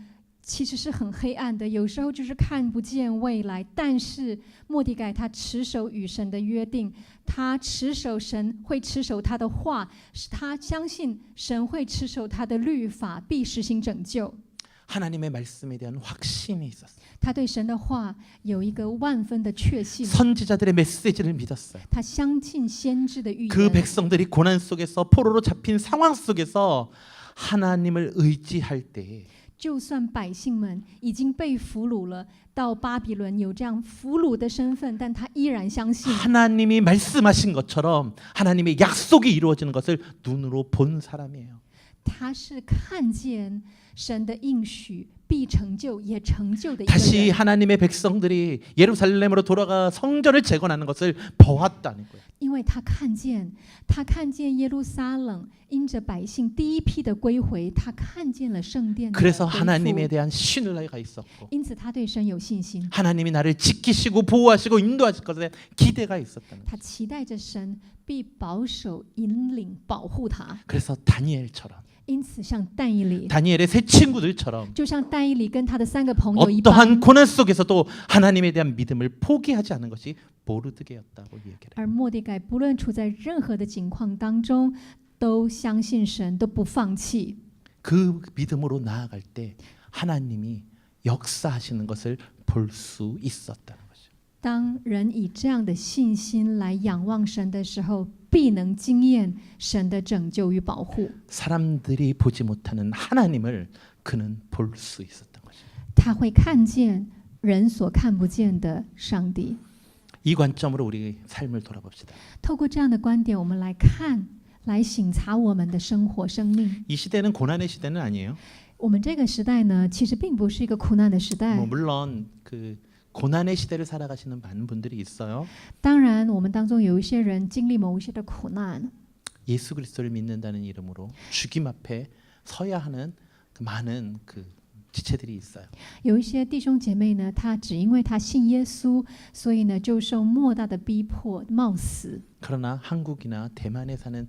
B: 其实是很黑暗的，有时候就是看不见未来。但是末底改他持守与神的约定，他持守神会持守他的话，他相信神会持守他的律法，必实行拯救。
A: 하나님의 말씀에 대한 확신이 있었어요.
B: 他对神的话有一个万分的确信，
A: 선지자들의 메시지를 믿었어요.
B: 他相信先知的预
A: 그
B: 言。
A: 백성들이 고난 속에서 포로로 잡힌 상황 속에서 하나님을 의지할 때
B: 就算百姓们已经被俘虏了，到巴比伦有这样俘虏的身份，但他依然相信
A: 하나님이 말씀하신 것처럼 하나님의 약속이 이루어지는 것을 눈으로 본 사람이에요.
B: 他是看见神的应许必成就，也成就的一个
A: 다시
B: 人。
A: 하나님의 백성들이 예루살렘으로 돌아가 성전을 재건하는 것을 보았다는 거예요.
B: 因为他看见耶路撒冷因着百姓第一批的归回，他看见了圣殿的
A: 그래서
B: 恢复
A: 하나님에 대한 신뢰가 있었고
B: 因此他对神有信心，
A: 하나님이 나를 지키시고 보호하시고 인도하실 것에 기대가 있었다는 거예요.
B: 他期待着神必保守、引领、保护他。
A: 그래서 다니엘처럼
B: 因此，像但以理，
A: 다니엘의 세 친구들처럼
B: 就像但以理跟他的3个朋友一般，
A: 어떠한 고난 속에서도 하나님에 대한 믿음을 포기하지 않은 것이 모르드게였다고 얘기를 해요.
B: 而末底改不论处在任何的境况当中，都相信神，都不放弃。
A: 그 믿음으로 나아갈 때 하나님이 역사하시는 것을 볼 수 있었다는 것이죠.
B: 当人以这样的信心来仰望神的时候，必能经验神的拯救与保护。
A: 사람들이 보지 못하는 하나님을 그는 볼 수 있었던 것이죠.
B: 他会看见人所看不见的上帝。
A: 이 관점으로 우리 삶을 돌아봅시다.
B: 透过这样的观点，我们来看，来省察我们的生活、生命。
A: 이 시대는 고난의 시대는 아니에요.
B: 我们这个时代呢，其实并不是一个苦难的时代。
A: 물론 그 고난의 시대를 살아가시는 많은 분들이 있어요.
B: 当然，我们当中有一些人经历某一些的苦难，
A: 예수 그리스도를 믿는다는 이름으로 죽임 앞에 서야 하는 그 많은 그 지체들이 있어요.
B: 有一些弟兄姐妹呢，他只因为他信耶稣，所以呢就受莫大的逼迫，冒死。
A: 그러나 한국이나 대만에 사는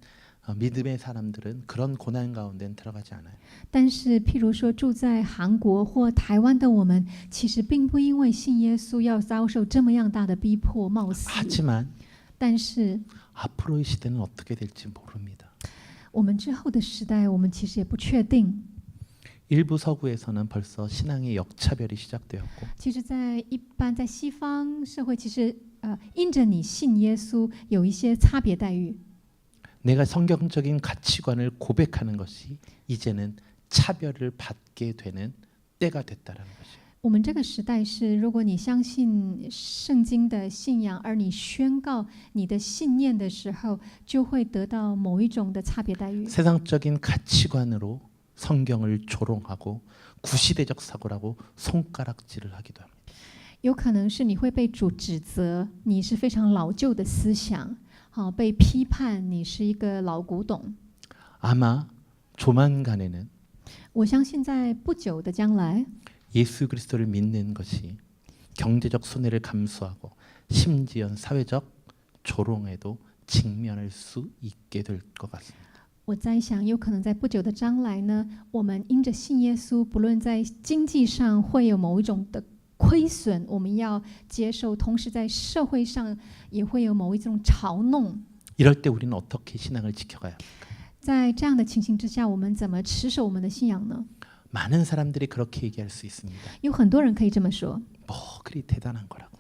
A: 믿음의 사람들은 그런 고난 가운데는 들어가지 않아요.
B: 但是，譬如说住在韩国或台湾的我们，其实并不因为信耶稣要遭受这么样大的逼迫、冒死。
A: 하지만
B: 但是，
A: 앞으로의 시대는 어떻게 될지 모릅니다.
B: 我们之后的时代，我们其实也不确定。
A: 일부 서구에서는 벌써 신앙의 역차별이 시작되었고
B: 其实，在西方社会，其实因着你信耶稣，有一些差别待遇。
A: 내가 성경적인 가치관을 고백하는 것이 이제는 차별을 받게 되는 때가 됐다라는 것이에요.
B: 我们这个时代是，如果你相信圣经的信仰，而你宣告你的信念的时候，就会得到某一种的差别待遇。
A: 세상적인 가치관으로 성경을 조롱하고 구시대적 사고라고 손가락질을 하기도 합니다.
B: 有可能是你会被主指责，你是非常老旧的思想，好被批判，你是一个老古董。
A: 아마 조만간에는
B: 我相信在不久的将来，
A: 예수 그리스도를 믿는 것이 경제적 손해를 감수하고 심지어 사회적 조롱에도 직면할 수 있게 될 것 같습니다.
B: 我在想，有可能在不久的将来呢，我们因着信耶稣，不论在经济上会有某一种的亏损，我们要接受；同时在社会上也会有某一种嘲弄。
A: 이럴 때 우리는 어떻게 신앙을 지켜가야 합니까?
B: 在这样的情形之下，我们怎么持守我们的信仰呢？
A: 많은 사람들이 그렇게 얘기할 수 있습니다.
B: 有很多人可以这么说，
A: 뭐 그리 대단한 거라고.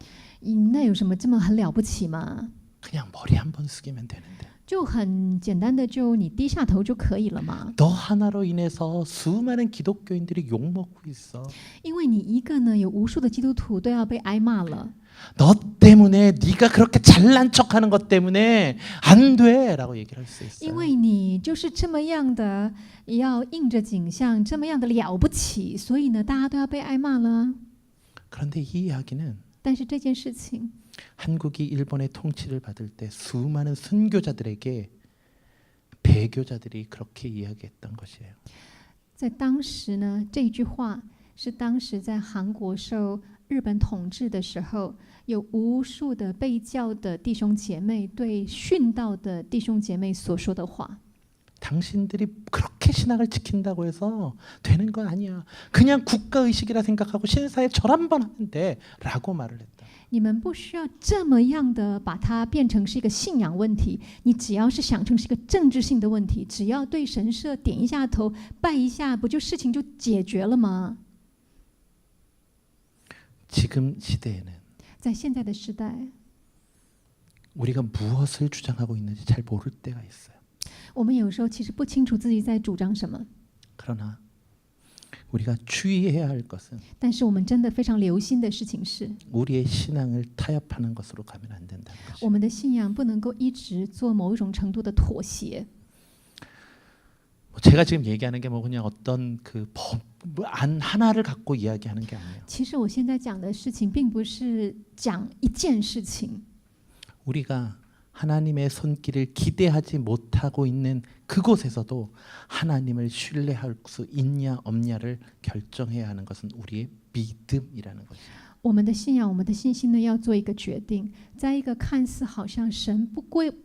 B: 那有什么这么很了不起吗？
A: 그냥 머리 한번 숙이면 되는데.
B: 就很简单的，就你低下头就可以了嘛。
A: 너 하나로 인해서 수많은 기독교인들이 욕먹고 있어.
B: 因为你一个呢，有无数的基督徒都要被挨骂了。
A: 너 때문에 네가 그렇게 잘난 척하는 것 때문에 안 돼라고 얘기를 할 수
B: 因
A: 있어요.
B: 为你就是这么样的，要应着景象，这么样的了不起，所以呢，大家都要被挨骂了。
A: 그런데 이 이야기는
B: 但是这件事情，
A: 한국이 일본의 통치를 받을 때 수많은 순교자들에게 배교자들이 그렇게 이야기했던 것이에요.
B: 在当时呢，这句话是当时在韩国受日本统治的时候，有无数的被教的弟兄姐妹对殉道的弟兄姐妹所说的话。
A: 당신들이 그렇게 신앙을 지킨다고 해서 되는 건 아니야. 그냥 국가의식이라 생각하고 신사에 절 한 번 하면 돼 라고 말을 했다.
B: 你们不需要这么样的把它变成是一个信仰问题，你只要是想成是一个政治性的问题，只要对神社点一下头，拜一下，不就事情就解决了吗？
A: 지금 시대에는
B: 在现在的时代，
A: 우리가 무엇을 주장하고 있는지 잘 모를 때가 있어요.
B: 我们有时候其实不清楚自己在主张什么，
A: 그러나 우리가 주의해야 할 것은
B: 但是我们真的非常留心的事情是，
A: 우리의 신앙을 타협하는 것으로 가면 안 된다는 것이죠.
B: 我们的信仰不能够一直做某一种程度的妥协。
A: 제가 지금 얘기하는 게 뭐 그냥 어떤 그 안 하나를 갖고 이야기하는 게 아니에요.
B: 其实我现在讲的事情，并不是讲一件事情，
A: 우리가 하나님의 손길을 기대하지 못하고 있는 그곳에서도 하나님을 신뢰할 수 있냐 없냐를 결정해야 하는 것은 우리의 믿음이라는 것이에요.
B: 我们的信仰，我们的信心呢，要做一个决定。在一个看似好像神不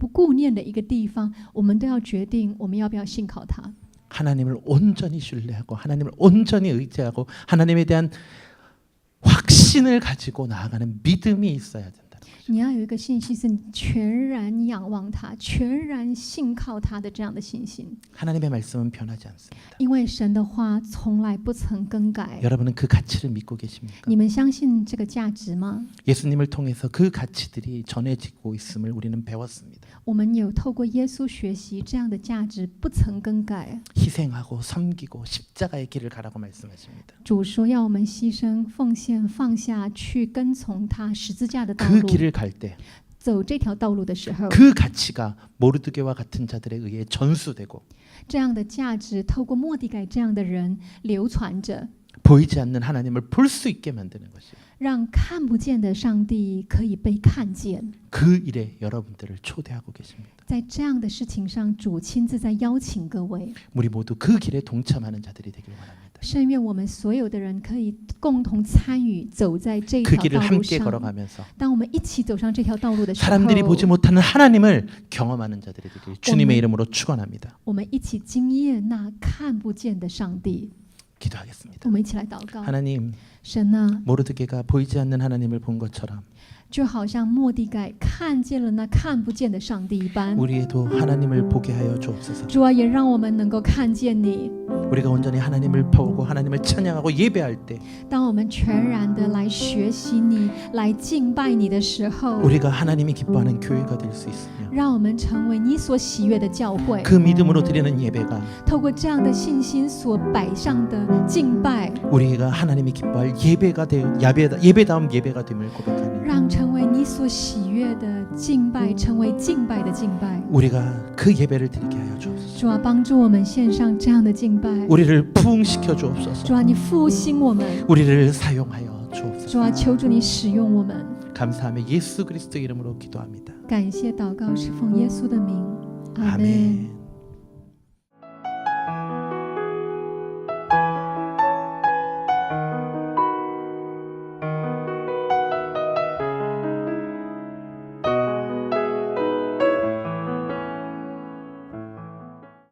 B: 顾念的一个地方，我们都要决定我们要不要信靠他。
A: 하나님을 온전히 신뢰하고 하나님을 온전히 의지하고 하나님에 대한 확신을 가지고 나아가는 믿음이 있어야 된다는 거죠.
B: 你要有一个信心，是你全然仰望他、全然信靠他的这样的信心。
A: 하나님의 말씀은 변하지 않습니다.
B: 因为神的话从来不曾更改。
A: 여러분은 그 가치를 믿고 계십니까?
B: 你们相信这个价值吗？
A: 예수님을 통해서 그 가치들이 전해지고 있음을 우리는 배웠습니다.
B: 我们有透过耶稣学习这样的价值不曾更改。
A: 희생하고 섬기고 십자가의 길을 가라고 말씀하십니다.
B: 主说要我们牺牲、奉献、放下，去跟从他十字架的道
A: 그
B: 路。
A: 길을 갈 때
B: 走这条道路的时候，
A: 그 가치가 모르드게와 같은 자들에 의해 전수되고
B: 这样的价值透过末底改这样的人流传着，
A: 보이지 않는 하나님을 볼 수 있게 만드는 것이에요.
B: 让看不见的上帝可以被看见。
A: 그 일에 여러분들을 초대하고 계십니다.
B: 在这样的事情上，主亲自在邀请各位。
A: 우리 모두 그 길에 동참하는 자들이 되길 원합니다.
B: 甚愿我们所有的人可以共同参与，走在这
A: 그
B: 条
A: 길을
B: 道路
A: 함께
B: 上。
A: 걸어가면서
B: 当我们一起走上这条道路的时候，
A: 사람들이 보지 못하는 하나님을 경험하는 자들이 되길 주님의 이름으로 축원합니다.
B: 我们一起经验那看不见的上帝。
A: 기도하겠습니다.
B: 我们一起来祷告。
A: 하나님,
B: 神啊，
A: 모르드게가 보이지 않는 하나님을 본 것처럼
B: 就好像末底改看见了那看不见的上帝一般。
A: 우리에도 하나님을 보게 하여 주옵소서.
B: 主啊，也让我们能够看见你。
A: 우리가 온전히 하나님을 보고 하나님을 찬양하고 예배할 때
B: 当我们全然的来学习你、来敬拜你的时候，
A: 우리가 하나님이 기뻐하는 교회가 될 수 있으며
B: 让我们成为你所喜悦的教会。
A: 그 믿음으로 드리는 예배가
B: 透过这样的信心所摆上的敬拜，
A: 우리가 하나님이 기뻐할 예배다운 예배가 됨을 고백하니
B: 让成为你所喜悦的敬拜，成为敬拜的敬拜。
A: 우리가 그 예배를 드리게 하여 주옵소서.
B: 主啊，帮助我们献上这样的敬拜。
A: 우리를 부흥시켜 주옵소서.
B: 主啊，你复兴我们。
A: 우리를 사용하여 주옵소서.
B: 主啊，求主你使用我们。
A: 감사하며 예수 그리스도 이름으로 기도합니다.
B: 感谢祷告是奉耶稣的名，阿门。
A: 아멘.